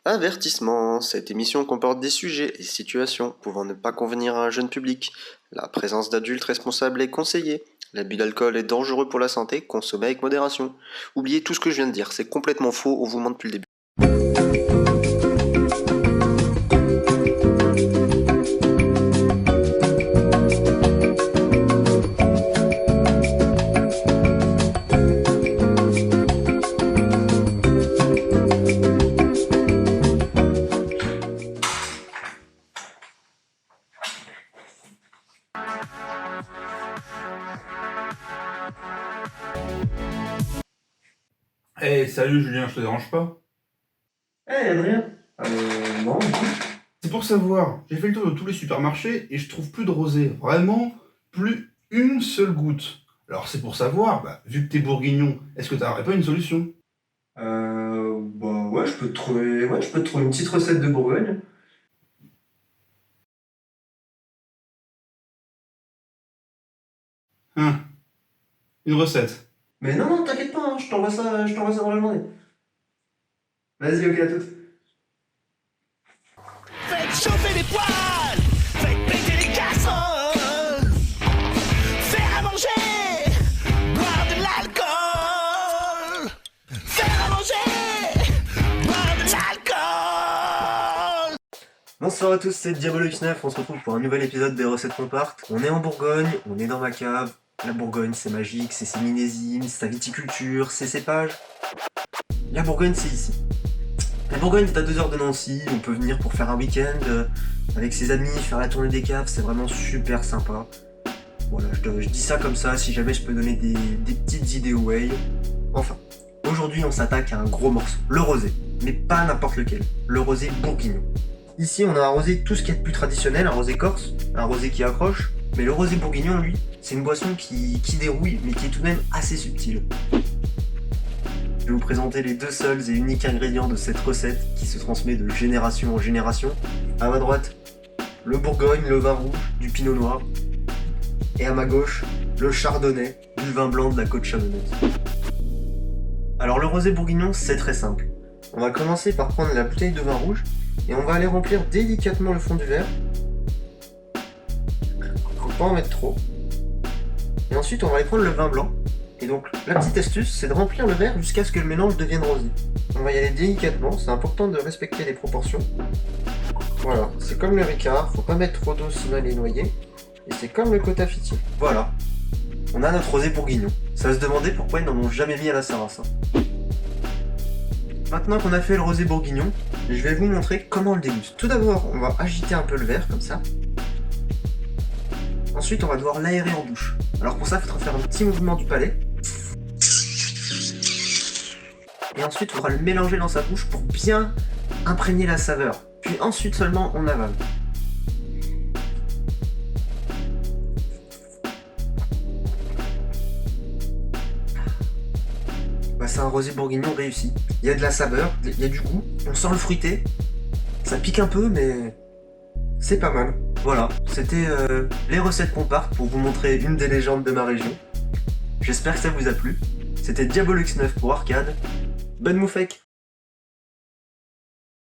Avertissement, cette émission comporte des sujets et situations pouvant ne pas convenir à un jeune public. La présence d'adultes responsables est conseillée. L'abus d'alcool est dangereux pour la santé, consommez avec modération. Oubliez tout ce que je viens de dire, c'est complètement faux, on vous ment depuis le début. Hey, salut Julien, je te dérange pas? Hey Adrien, non, C'est pour savoir, j'ai fait le tour de tous les supermarchés et je trouve plus de rosé. Vraiment, plus une seule goutte. Alors c'est pour savoir, vu que t'es bourguignon, est-ce que t'aurais pas une solution? bah ouais, je peux te trouver une petite recette de Bourgogne. Hein? Une recette? Mais non, t'inquiète pas, hein, je t'envoie ça dans la journée. Vas-y, ok, à toutes. Faites chauffer les poêles, faites péter les casseroles, faire à manger, boire de l'alcool, faire à manger, boire de l'alcool. Bonsoir à tous, c'est Diabolo X9, on se retrouve pour un nouvel épisode des recettes compartes. On est en Bourgogne, on est dans ma cave. La Bourgogne, c'est magique, c'est ses millésimes, sa viticulture, ses cépages. La Bourgogne, c'est ici. La Bourgogne est à 2 heures de Nancy, on peut venir pour faire un week-end avec ses amis, faire la tournée des caves, c'est vraiment super sympa. Voilà, je dis ça comme ça, si jamais je peux donner des petites idées away. Enfin, aujourd'hui on s'attaque à un gros morceau, le rosé. Mais pas n'importe lequel, le rosé bourguignon. Ici on a un rosé tout ce qu'il y a de plus traditionnel, un rosé corse, un rosé qui accroche, mais le rosé bourguignon lui, c'est une boisson qui dérouille, mais qui est tout de même assez subtile. Je vais vous présenter les deux seuls et uniques ingrédients de cette recette qui se transmet de génération en génération. À ma droite, le Bourgogne, le vin rouge, du pinot noir. Et à ma gauche, le chardonnay, du vin blanc de la côte chalonnaise. Alors le rosé bourguignon, c'est très simple. On va commencer par prendre la bouteille de vin rouge et on va aller remplir délicatement le fond du verre. Faut pas en mettre trop. Et ensuite, on va aller prendre le vin blanc. Et donc, la petite astuce, c'est de remplir le verre jusqu'à ce que le mélange devienne rosé. On va y aller délicatement, c'est important de respecter les proportions. Voilà, c'est comme le Ricard, faut pas mettre trop d'eau sinon elle est noyée. Et c'est comme le Cotafiti. Voilà, on a notre rosé bourguignon. Ça va se demander pourquoi ils n'en ont jamais mis à la Sarrasin. Maintenant qu'on a fait le rosé bourguignon, je vais vous montrer comment on le déguste. Tout d'abord, on va agiter un peu le verre, comme ça. Ensuite, on va devoir l'aérer en bouche. Alors pour ça, il faudra faire un petit mouvement du palais. Et ensuite, il faudra le mélanger dans sa bouche pour bien imprégner la saveur. Puis ensuite seulement, on avale. C'est un rosé bourguignon réussi. Il y a de la saveur, il y a du goût, on sent le fruité. Ça pique un peu, mais c'est pas mal. Voilà, c'était les recettes compartes pour vous montrer une des légendes de ma région. J'espère que ça vous a plu. C'était Diabolo X9 pour Arcade. Bonne moufette!